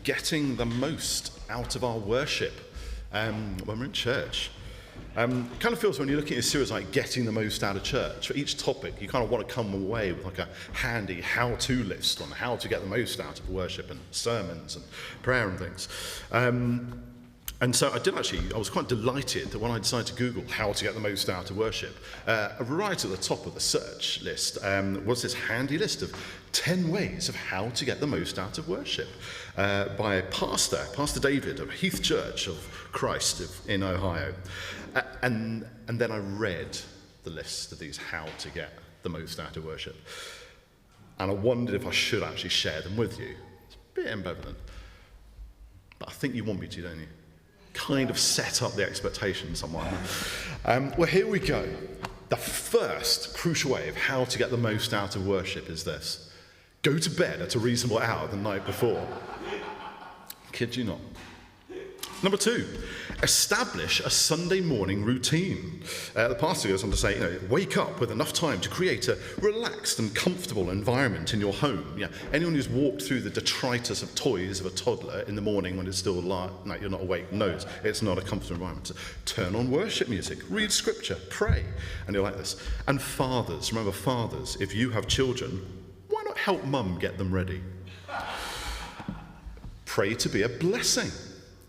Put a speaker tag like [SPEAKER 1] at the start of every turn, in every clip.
[SPEAKER 1] getting the most out of our worship when we're in church. Kind of feels when you're looking at a series like getting the most out of church, for each topic you kind of want to come away with like a handy how-to list on how to get the most out of worship and sermons and prayer and things. And so I was quite delighted that when I decided to Google how to get the most out of worship, right at the top of the search list was this handy list of 10 ways of how to get the most out of worship by Pastor David of Heath Church of Christ in Ohio. And then I read the list of these how to get the most out of worship. And I wondered if I should actually share them with you. It's a bit ambivalent. But I think you want me to, don't you? Kind of set up the expectations somewhat. Well, here we go. The first crucial way of how to get the most out of worship is this. Go to bed at a reasonable hour the night before. Kid you not. Number 2, establish a Sunday morning routine. The pastor goes on to say, wake up with enough time to create a relaxed and comfortable environment in your home. Yeah, anyone who's walked through the detritus of toys of a toddler in the morning when it's still light, no, you're not awake, knows it's not a comfortable environment. So turn on worship music, read scripture, pray, and you're like this. And fathers, remember fathers, if you have children, why not help mum get them ready? Pray to be a blessing.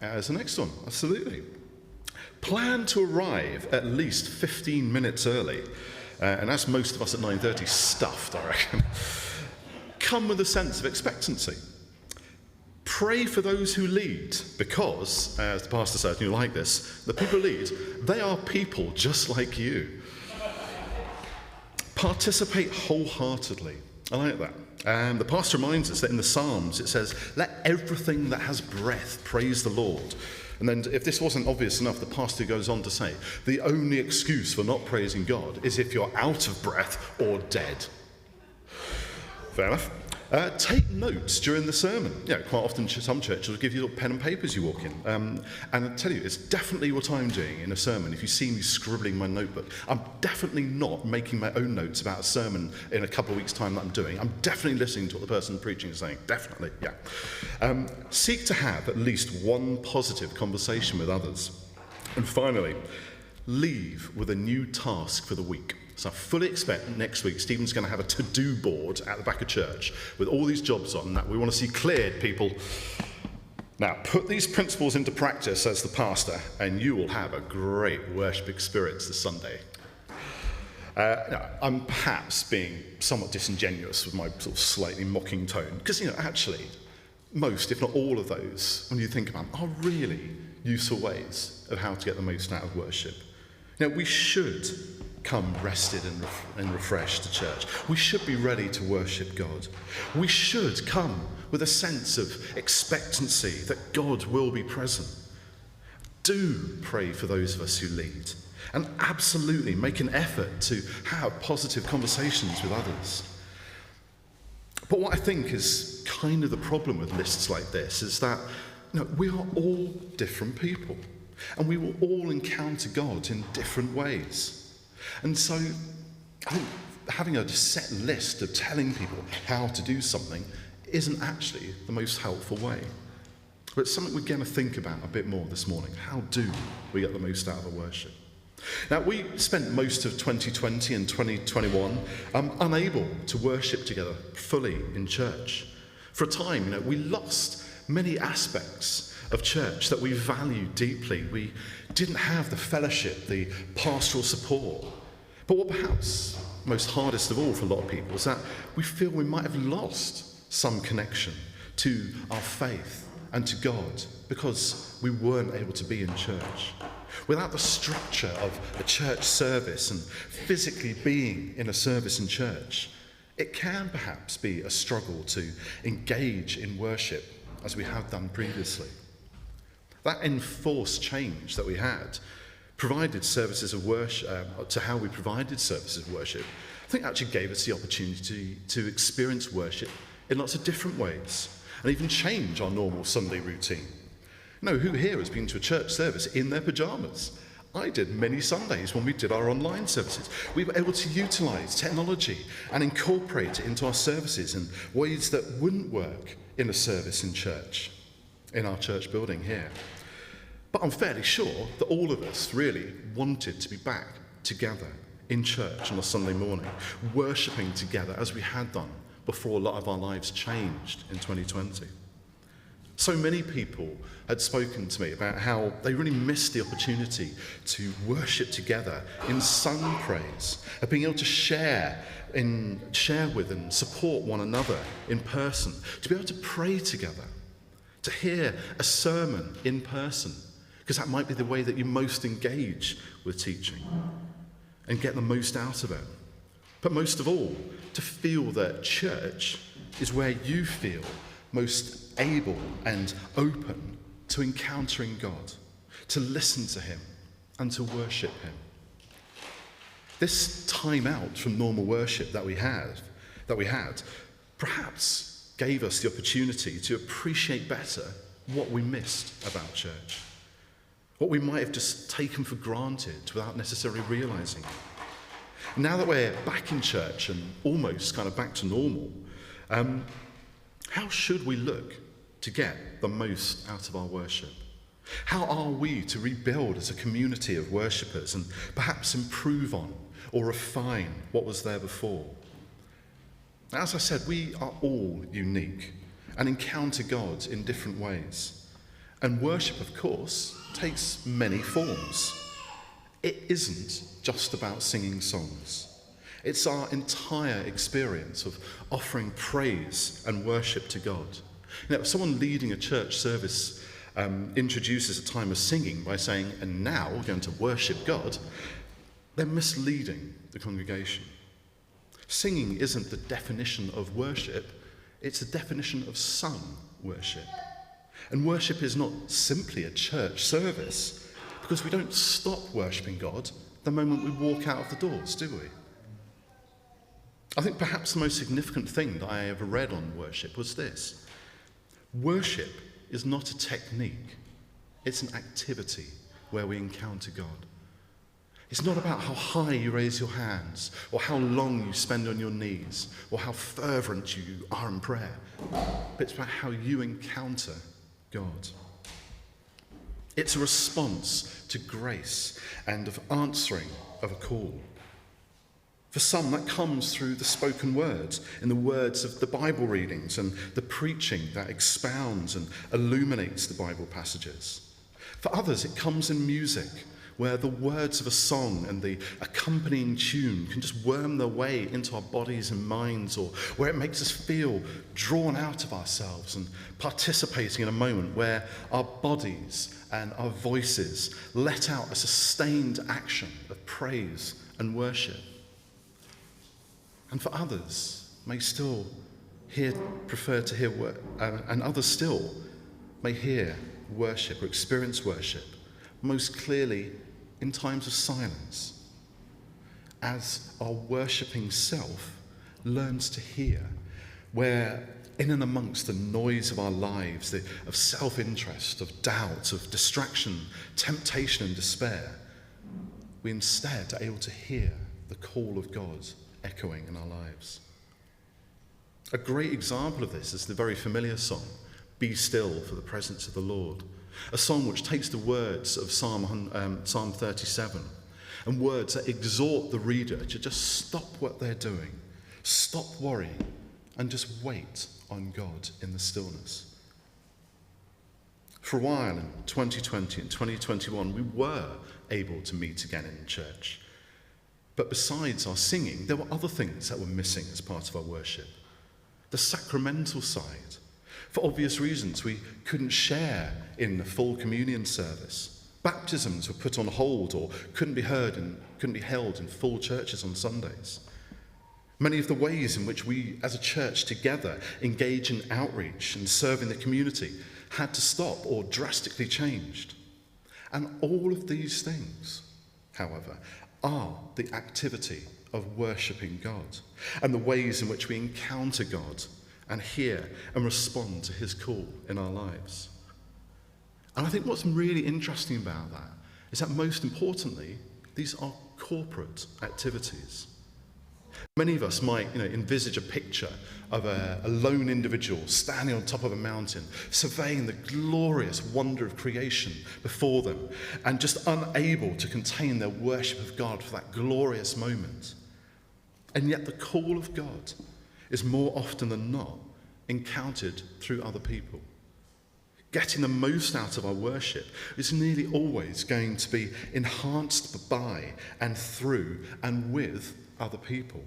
[SPEAKER 1] As the next one, absolutely. Plan to arrive at least 15 minutes early. And as most of us at 9:30 stuffed, I reckon. Come with a sense of expectancy. Pray for those who lead, because, as the pastor says, and you like this, the people who lead, they are people just like you. Participate wholeheartedly. I like that. And the pastor reminds us that in the Psalms it says, let everything that has breath praise the Lord. And then if this wasn't obvious enough, the pastor goes on to say, the only excuse for not praising God is if you're out of breath or dead. Fair enough. Take notes during the sermon. Quite often some churches will give you little pen and paper as you walk in. And I tell you, it's definitely what I'm doing in a sermon. If you see me scribbling in my notebook, I'm definitely not making my own notes about a sermon in a couple of weeks' time that I'm doing. I'm definitely listening to what the person preaching is saying. Definitely, yeah. Seek to have at least one positive conversation with others. And finally, leave with a new task for the week. So I fully expect next week Stephen's going to have a to-do board at the back of church with all these jobs on that we want to see cleared, people. Now, put these principles into practice as the pastor, and you will have a great worship experience this Sunday. I'm perhaps being somewhat disingenuous with my sort of slightly mocking tone, because, actually, most, if not all of those, when you think about them, are really useful ways of how to get the most out of worship. We should come rested and refreshed to church. We should be ready to worship God. We should come with a sense of expectancy that God will be present. Do pray for those of us who lead, and absolutely make an effort to have positive conversations with others. But what I think is kind of the problem with lists like this is that we are all different people, and we will all encounter God in different ways. And so I think having a set list of telling people how to do something isn't actually the most helpful way. But it's something we're going to think about a bit more this morning. How do we get the most out of our worship? Now, we spent most of 2020 and 2021 unable to worship together fully in church. For a time, we lost many aspects of church that we value deeply. We didn't have the fellowship, the pastoral support. But what perhaps most hardest of all for a lot of people is that we feel we might have lost some connection to our faith and to God because we weren't able to be in church. Without the structure of a church service and physically being in a service in church, it can perhaps be a struggle to engage in worship as we have done previously. That enforced change that we had provided services of worship, to how we provided services of worship, I think actually gave us the opportunity to experience worship in lots of different ways and even change our normal Sunday routine. Who here has been to a church service in their pyjamas? I did many Sundays when we did our online services. We were able to utilise technology and incorporate it into our services in ways that wouldn't work in a service in church. in our church building here. But I'm fairly sure that all of us really wanted to be back together in church on a Sunday morning, worshipping together as we had done before a lot of our lives changed in 2020. So many people had spoken to me about how they really missed the opportunity to worship together in sung praise, of being able to share with and support one another in person, to be able to pray together, to hear a sermon in person, because that might be the way that you most engage with teaching and get the most out of it. But most of all, to feel that church is where you feel most able and open to encountering God, to listen to him and to worship him. This time out from normal worship that we had, perhaps gave us the opportunity to appreciate better what we missed about church, what we might have just taken for granted without necessarily realizing it. Now that we're back in church and almost kind of back to normal, how should we look to get the most out of our worship? How are we to rebuild as a community of worshippers and perhaps improve on or refine what was there before? As I said, we are all unique and encounter God in different ways. And worship, of course, takes many forms. It isn't just about singing songs. It's our entire experience of offering praise and worship to God. You know, if someone leading a church service introduces a time of singing by saying, "And now we're going to worship God," they're misleading the congregation. Singing isn't the definition of worship, it's the definition of sung worship. And worship is not simply a church service, because we don't stop worshipping God the moment we walk out of the doors, do we? I think perhaps the most significant thing that I ever read on worship was this. Worship is not a technique, it's an activity where we encounter God. It's not about how high you raise your hands, or how long you spend on your knees, or how fervent you are in prayer, but it's about how you encounter God. It's a response to grace and of answering of a call. For some, that comes through the spoken words, in the words of the Bible readings and the preaching that expounds and illuminates the Bible passages. For others, it comes in music, where the words of a song and the accompanying tune can just worm their way into our bodies and minds, or where it makes us feel drawn out of ourselves and participating in a moment where our bodies and our voices let out a sustained action of praise and worship. And for others, may still prefer to hear and others still may hear worship or experience worship most clearly in times of silence, as our worshipping self learns to hear, where in and amongst the noise of our lives, of self-interest, of doubt, of distraction, temptation and despair, we instead are able to hear the call of God echoing in our lives. A great example of this is the very familiar song, "Be Still for the Presence of the Lord," a song which takes the words of Psalm 37 and words that exhort the reader to just stop what they're doing, stop worrying, and just wait on God in the stillness. For a while in 2020 and 2021, we were able to meet again in church. But besides our singing, there were other things that were missing as part of our worship. The sacramental side. For obvious reasons, we couldn't share in the full communion service. Baptisms were put on hold or couldn't be held in full churches on Sundays. Many of the ways in which we as a church together engage in outreach and serving the community had to stop or drastically changed. And all of these things, however, are the activity of worshipping God and the ways in which we encounter God and hear and respond to his call in our lives. And I think what's really interesting about that is that most importantly, these are corporate activities. Many of us might envisage a picture of a lone individual standing on top of a mountain, surveying the glorious wonder of creation before them, and just unable to contain their worship of God for that glorious moment. And yet the call of God is more often than not encountered through other people. Getting the most out of our worship is nearly always going to be enhanced by and through and with other people.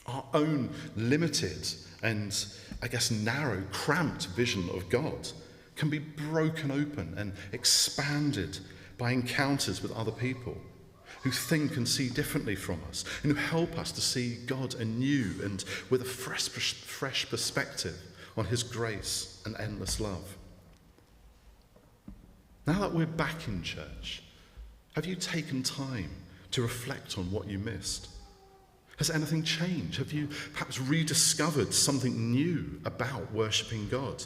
[SPEAKER 1] Our own limited and, narrow, cramped vision of God can be broken open and expanded by encounters with other people who think and see differently from us and who help us to see God anew and with a fresh perspective on his grace and endless love. Now that we're back in church, have you taken time to reflect on what you missed? Has anything changed? Have you perhaps rediscovered something new about worshipping God?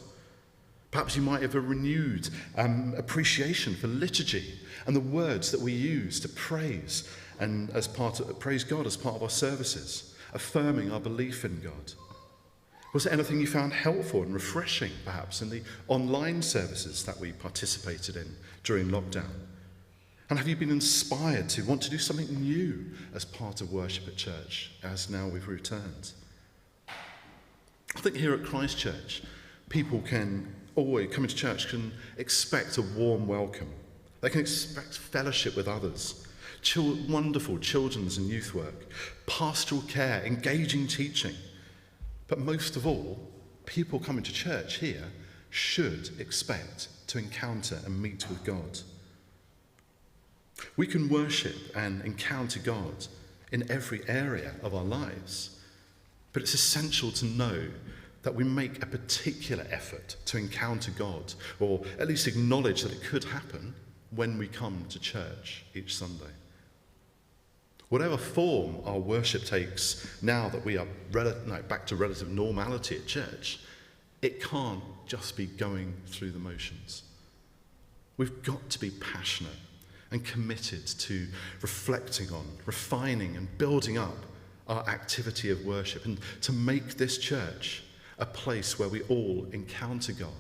[SPEAKER 1] Perhaps you might have a renewed appreciation for liturgy and the words that we use to praise and praise God as part of our services, affirming our belief in God. Was there anything you found helpful and refreshing, perhaps, in the online services that we participated in during lockdown? And have you been inspired to want to do something new as part of worship at church, as now we've returned? I think here at Christ Church, people can always, coming to church, can expect a warm welcome. They can expect fellowship with others, wonderful children's and youth work, pastoral care, engaging teaching. But most of all, people coming to church here should expect to encounter and meet with God. We can worship and encounter God in every area of our lives, but it's essential to know that we make a particular effort to encounter God, or at least acknowledge that it could happen when we come to church each Sunday. Whatever form our worship takes now that we are back to relative normality at church, it can't just be going through the motions. We've got to be passionate and committed to reflecting on, refining and building up our activity of worship, and to make this church a place where we all encounter God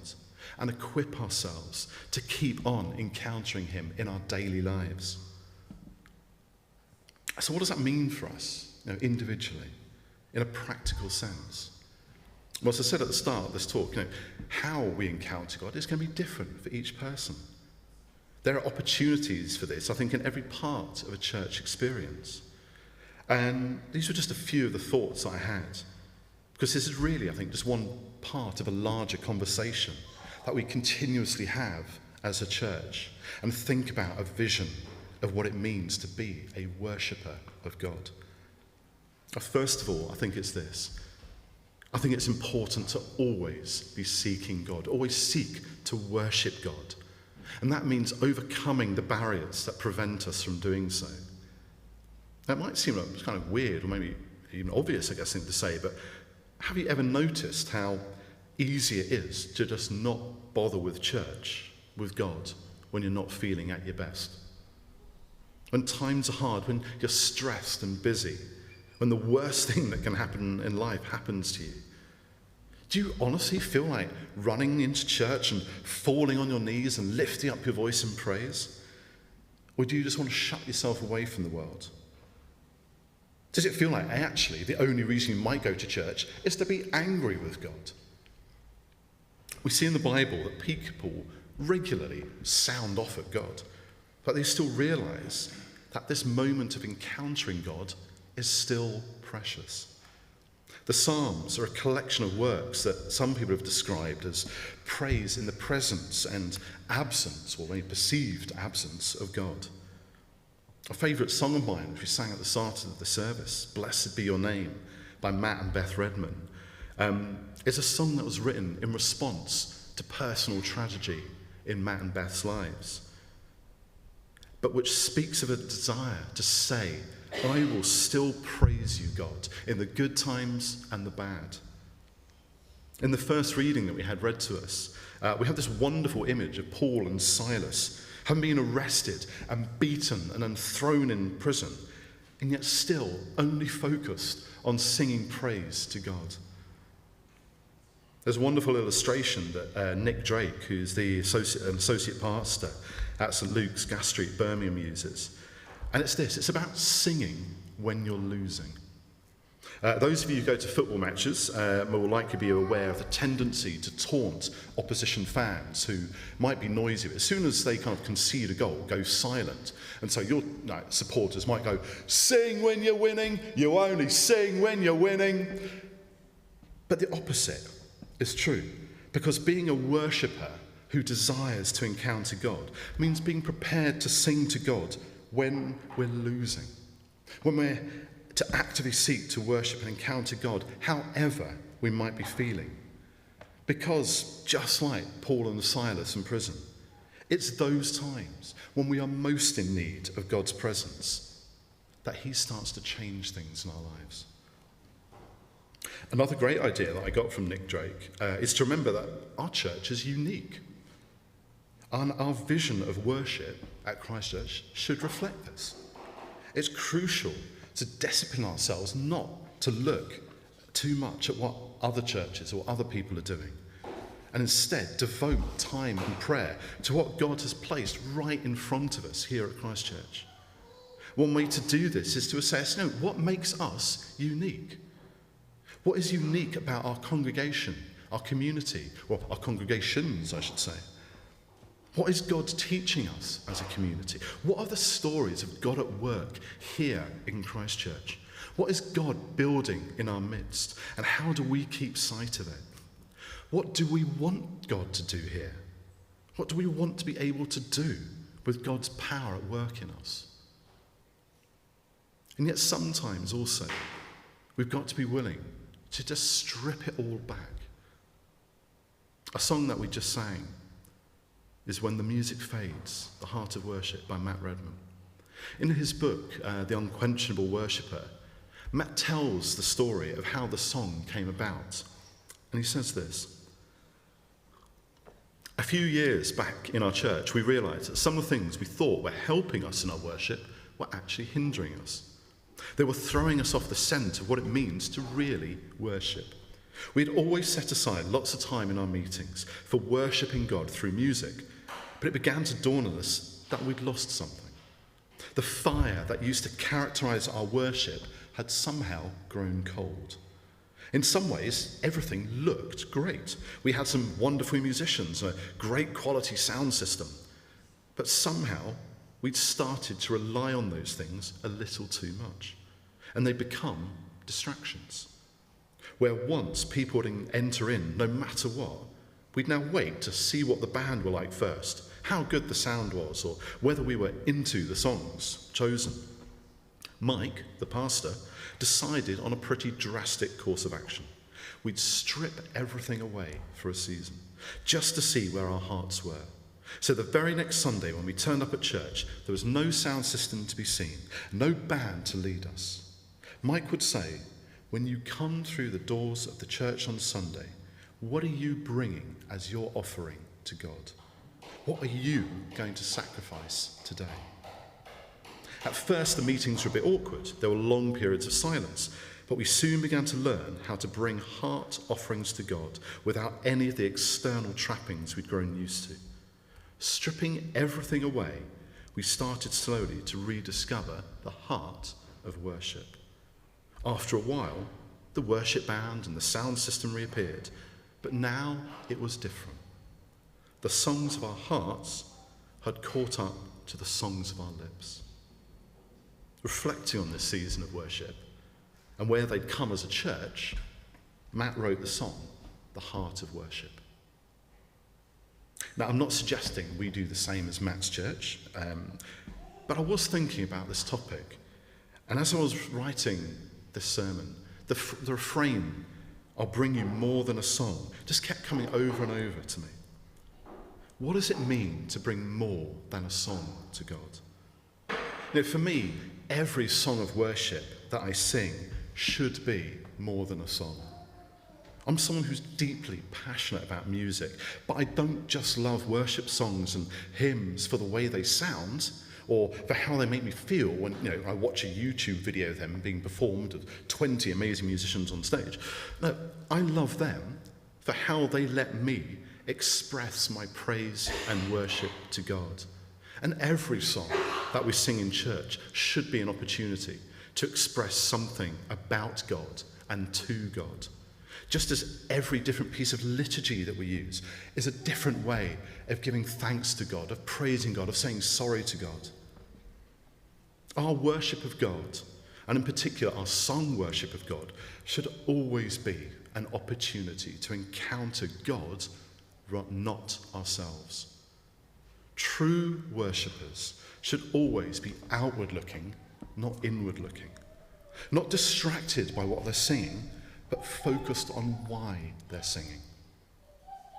[SPEAKER 1] and equip ourselves to keep on encountering him in our daily lives. So what does that mean for us, individually, in a practical sense? Well, as I said at the start of this talk, how we encounter God is going to be different for each person. There are opportunities for this, I think, in every part of a church experience. And these were just a few of the thoughts I had, because this is really, I think, just one part of a larger conversation that we continuously have as a church, and think about a vision of what it means to be a worshipper of God. First of all, I think it's this. I think it's important to always be seeking God, always seek to worship God. And that means overcoming the barriers that prevent us from doing so. That might seem like kind of weird, or maybe even obvious, I guess, thing to say, but have you ever noticed how easy it is to just not bother with church, with God, when you're not feeling at your best? When times are hard, when you're stressed and busy, when the worst thing that can happen in life happens to you, do you honestly feel like running into church and falling on your knees and lifting up your voice in praise? Or do you just want to shut yourself away from the world? Does it feel like actually the only reason you might go to church is to be angry with God? We see in the Bible that people regularly sound off at God, but they still realize that this moment of encountering God is still precious. The Psalms are a collection of works that some people have described as praise in the presence and absence, or maybe perceived absence, of God. A favourite song of mine, which we sang at the start of the service, Blessed Be Your Name, by Matt and Beth Redman, is a song that was written in response to personal tragedy in Matt and Beth's lives, but which speaks of a desire to say, I will still praise you, God, in the good times and the bad. In the first reading that we had read to us, we have this wonderful image of Paul and Silas having been arrested and beaten and then thrown in prison. and yet still only focused on singing praise to God. There's a wonderful illustration that Nick Drake, who's the associate pastor at St Luke's, Gas Street, Birmingham, uses. And it's this: it's about singing when you're losing. Those of you who go to football matches will likely be aware of the tendency to taunt opposition fans who might be noisy. As soon as they kind of concede a goal, go silent. And so your supporters might go, "Sing when you're winning, you only sing when you're winning." But the opposite is true, because being a worshipper who desires to encounter God means being prepared to sing to God when we're losing, when we're to actively seek to worship and encounter God however we might be feeling. Because just like Paul and Silas in prison, it's those times when we are most in need of God's presence that he starts to change things in our lives. Another great idea that I got from Nick Drake is to remember that our church is unique. And our vision of worship at Christchurch should reflect this. It's crucial to discipline ourselves not to look too much at what other churches or other people are doing, and instead devote time and prayer to what God has placed right in front of us here at Christchurch. One way to do this is to assess, what makes us unique? What is unique about our congregation, our community, or our congregations, I should say? What is God teaching us as a community? What are the stories of God at work here in Christchurch? What is God building in our midst? And how do we keep sight of it? What do we want God to do here? What do we want to be able to do with God's power at work in us? And yet sometimes also, we've got to be willing to just strip it all back. A song that we just sang is "When the Music Fades, the Heart of Worship" by Matt Redman. In his book, The Unquenchable Worshipper, Matt tells the story of how the song came about. And he says this: "A few years back in our church, we realised that some of the things we thought were helping us in our worship were actually hindering us. They were throwing us off the scent of what it means to really worship. We had always set aside lots of time in our meetings for worshipping God through music, but it began to dawn on us that we'd lost something. The fire that used to characterise our worship had somehow grown cold. In some ways, everything looked great. We had some wonderful musicians, a great quality sound system, but somehow we'd started to rely on those things a little too much, and they become distractions. Where once people would enter in no matter what, we'd now wait to see what the band were like first, how good the sound was, or whether we were into the songs chosen. Mike, the pastor, decided on a pretty drastic course of action. We'd strip everything away for a season, just to see where our hearts were. So the very next Sunday when we turned up at church, there was no sound system to be seen, no band to lead us. Mike would say, 'When you come through the doors of the church on Sunday, what are you bringing as your offering to God? What are you going to sacrifice today?' At first, the meetings were a bit awkward. There were long periods of silence, but we soon began to learn how to bring heart offerings to God without any of the external trappings we'd grown used to. Stripping everything away, we started slowly to rediscover the heart of worship. After a while, the worship band and the sound system reappeared, but now it was different. The songs of our hearts had caught up to the songs of our lips. Reflecting on this season of worship and where they'd come as a church, Matt wrote the song, The Heart of Worship. Now, I'm not suggesting we do the same as Matt's church, but I was thinking about this topic. And as I was writing this sermon, the refrain, "I'll bring you more than a song," just kept coming over and over to me. What does it mean to bring more than a song to God? For me, every song of worship that I sing should be more than a song. I'm someone who's deeply passionate about music, but I don't just love worship songs and hymns for the way they sound or for how they make me feel when I watch a YouTube video of them being performed of 20 amazing musicians on stage. No, I love them for how they let me express my praise and worship to God. And every song that we sing in church should be an opportunity to express something about God and to God. Just as every different piece of liturgy that we use is a different way of giving thanks to God, of praising God, of saying sorry to God. Our worship of God, and in particular our song worship of God, should always be an opportunity to encounter God, not ourselves. True worshippers should always be outward looking, not inward looking. Not distracted by what they're singing, but focused on why they're singing.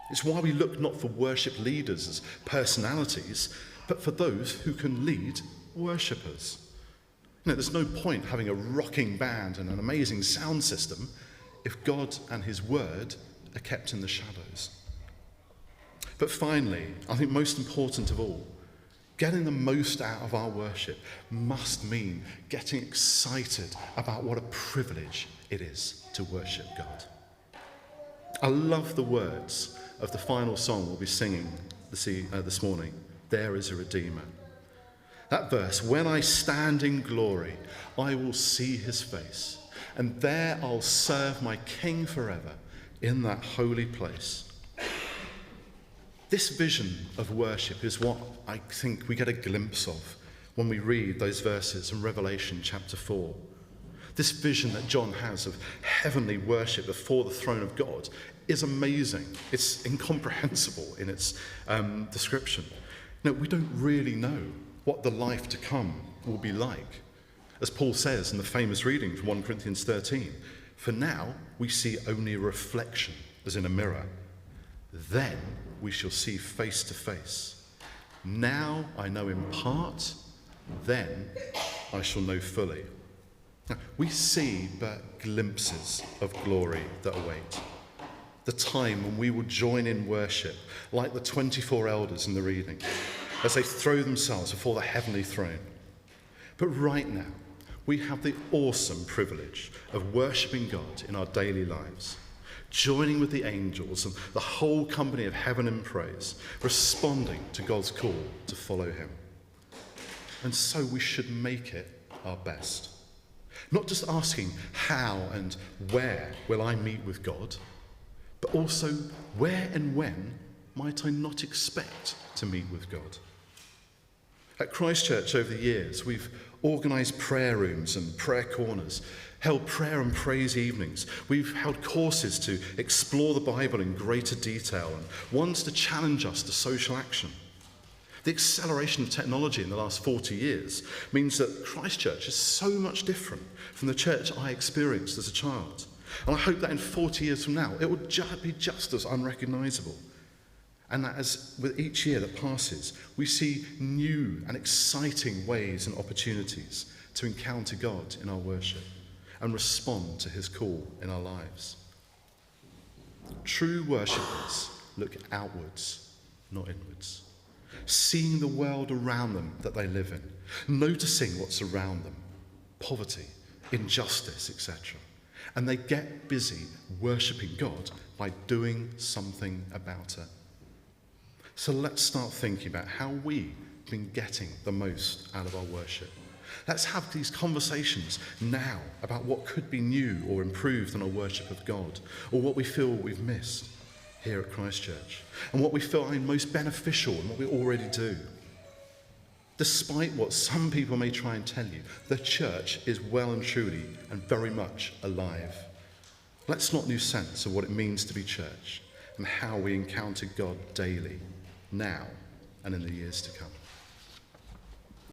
[SPEAKER 1] It's why we look not for worship leaders as personalities, but for those who can lead worshippers. There's no point having a rocking band and an amazing sound system if God and his word are kept in the shadows. But finally, I think most important of all, getting the most out of our worship must mean getting excited about what a privilege it is to worship God. I love the words of the final song we'll be singing this morning, There is a Redeemer. That verse, when I stand in glory, I will see his face, and there I'll serve my King forever in that holy place. This vision of worship is what I think we get a glimpse of when we read those verses in Revelation chapter 4. This vision that John has of heavenly worship before the throne of God is amazing. It's incomprehensible in its description. We don't really know what the life to come will be like. As Paul says in the famous reading from 1 Corinthians 13, for now we see only a reflection as in a mirror. Then we shall see face to face. Now I know in part, then I shall know fully. Now, we see but glimpses of glory that await. The time when we will join in worship like the 24 elders in the reading as they throw themselves before the heavenly throne. But right now, we have the awesome privilege of worshipping God in our daily lives, joining with the angels and the whole company of heaven in praise, responding to God's call to follow him. And so we should make it our best. Not just asking how and where will I meet with God, but also where and when might I not expect to meet with God. At Christchurch over the years, we've organised prayer rooms and prayer corners, held prayer and praise evenings. We've held courses to explore the Bible in greater detail and ones to challenge us to social action. The acceleration of technology in the last 40 years means that Christchurch is so much different from the church I experienced as a child. And I hope that in 40 years from now, it will be just as unrecognisable. And that as with each year that passes, we see new and exciting ways and opportunities to encounter God in our worship and respond to his call in our lives. True worshippers look outwards, not inwards, seeing the world around them that they live in, noticing what's around them, poverty, injustice, etc. And they get busy worshipping God by doing something about it. So let's start thinking about how we've been getting the most out of our worship. Let's have these conversations now about what could be new or improved in our worship of God, or what we feel we've missed here at Christchurch, and what we find most beneficial in what we already do. Despite what some people may try and tell you, the church is well and truly and very much alive. Let's not lose sense of what it means to be church and how we encounter God daily, now and in the years to come.